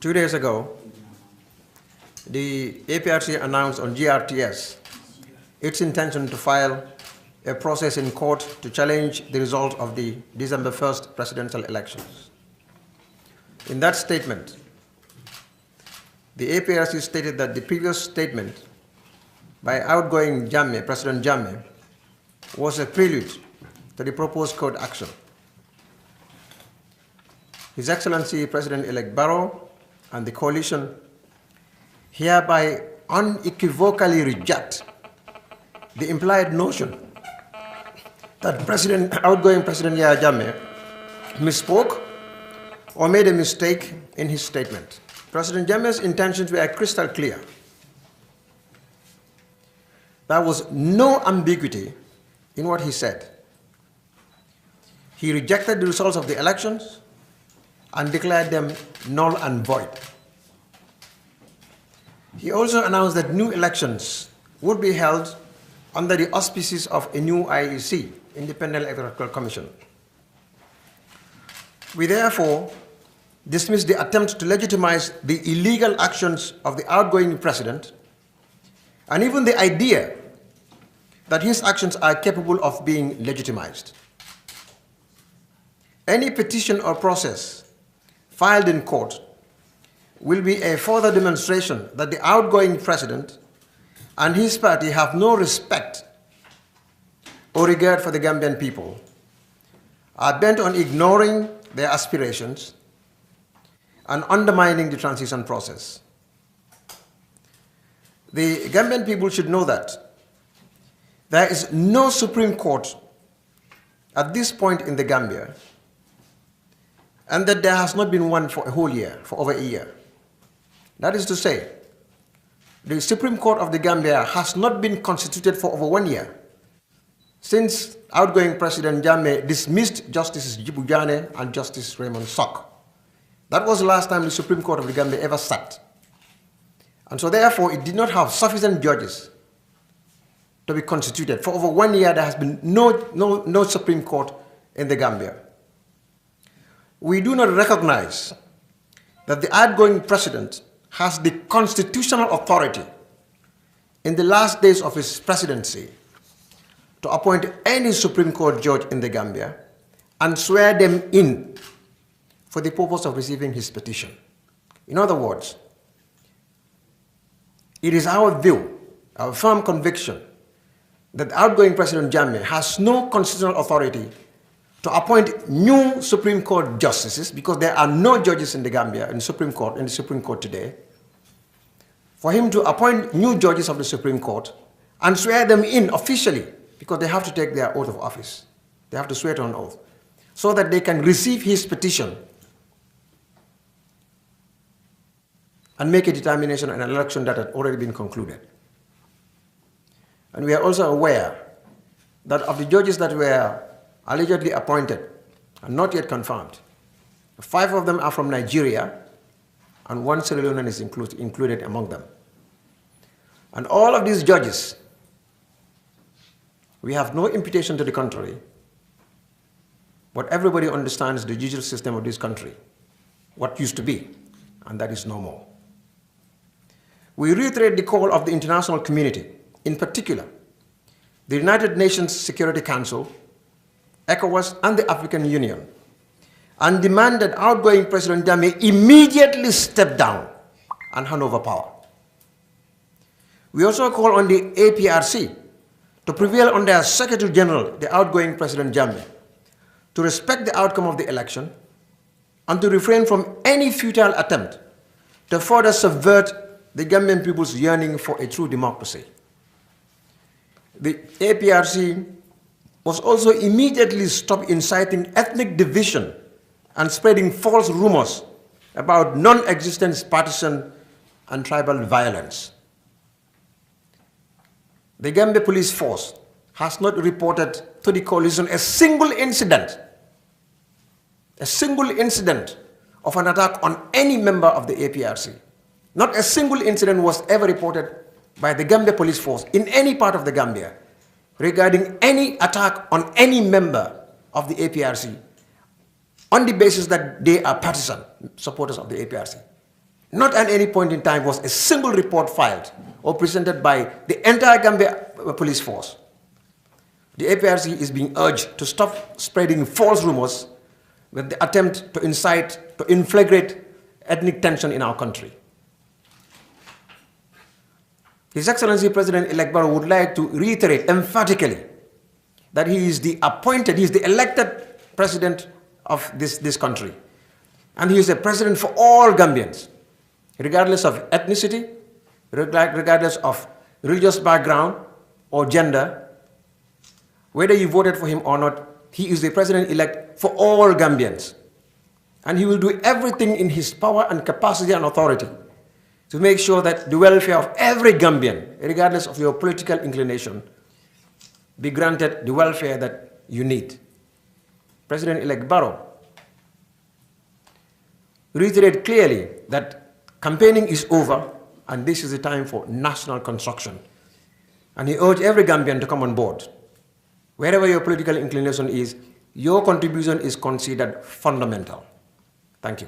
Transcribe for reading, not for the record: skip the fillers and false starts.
2 days ago, the APRC announced on GRTS its intention to file a process in court to challenge the result of the December 1st presidential elections. In that statement, the APRC stated that the previous statement by outgoing Jammeh, President Jammeh, was a prelude to the proposed court action. His Excellency President-elect Barrow and the coalition hereby unequivocally reject the implied notion that outgoing President Yahya Jammeh misspoke or made a mistake in his statement. President Jammeh's intentions were crystal clear. There was no ambiguity in what he said. He rejected the results of the elections and declared them null and void. He also announced that new elections would be held under the auspices of a new IEC, Independent Electoral Commission. We therefore dismiss the attempt to legitimize the illegal actions of the outgoing president and even the idea that his actions are capable of being legitimized. Any petition or process filed in court will be a further demonstration that the outgoing president and his party have no respect or regard for the Gambian people, are bent on ignoring their aspirations and undermining the transition process. The Gambian people should know that there is no Supreme Court at this point in the Gambia, and that there has not been one for a whole year, for over a year. That is to say, the Supreme Court of the Gambia has not been constituted for over 1 year, since outgoing President Jammeh dismissed Justices Jibu Jane and Justice Raymond Sok. That was the last time the Supreme Court of the Gambia ever sat. And so therefore, it did not have sufficient judges to be constituted. For over 1 year, there has been no Supreme Court in the Gambia. We do not recognize that the outgoing president has the constitutional authority in the last days of his presidency to appoint any Supreme Court judge in the Gambia and swear them in for the purpose of receiving his petition. In other words, it is our view, our firm conviction, that outgoing President Jammeh has no constitutional authority to appoint new Supreme Court justices, because there are no judges in the Gambia in the Supreme Court today, for him to appoint new judges of the Supreme Court and swear them in officially, because they have to take their oath of office. They have to swear to an oath, so that they can receive his petition and make a determination on an election that had already been concluded. And we are also aware that of the judges that were allegedly appointed and not yet confirmed, 5 of them are from Nigeria, and 1 Sierra Leonean is included among them. And all of these judges, we have no imputation to the contrary, but everybody understands the judicial system of this country, what used to be, and that is no more. We reiterate the call of the international community, in particular, the United Nations Security Council, ECOWAS, and the African Union, and demand that outgoing President Jammeh immediately step down and hand over power. We also call on the APRC to prevail on their Secretary General, the outgoing President Jammeh, to respect the outcome of the election and to refrain from any futile attempt to further subvert the Gambian people's yearning for a true democracy. The APRC must also immediately stop inciting ethnic division and spreading false rumors about non-existent partisan and tribal violence. The Gambia Police Force has not reported to the coalition a single incident of an attack on any member of the APRC. Not a single incident was ever reported by the Gambia Police Force in any part of the Gambia regarding any attack on any member of the APRC on the basis that they are partisan supporters of the APRC. Not at any point in time was a single report filed or presented by the entire Gambia police force. The APRC is being urged to stop spreading false rumors with the attempt to incite, to inflagrate ethnic tension in our country. His Excellency President-elect Barrow would like to reiterate emphatically that he is the appointed, he is the elected president of this country. And he is a president for all Gambians, regardless of ethnicity, regardless of religious background or gender. Whether you voted for him or not, he is the president-elect for all Gambians. And he will do everything in his power and capacity and authority to make sure that the welfare of every Gambian, regardless of your political inclination, be granted the welfare that you need. President-elect Barrow reiterated clearly that campaigning is over and this is the time for national construction. And he urged every Gambian to come on board. Wherever your political inclination is, your contribution is considered fundamental. Thank you.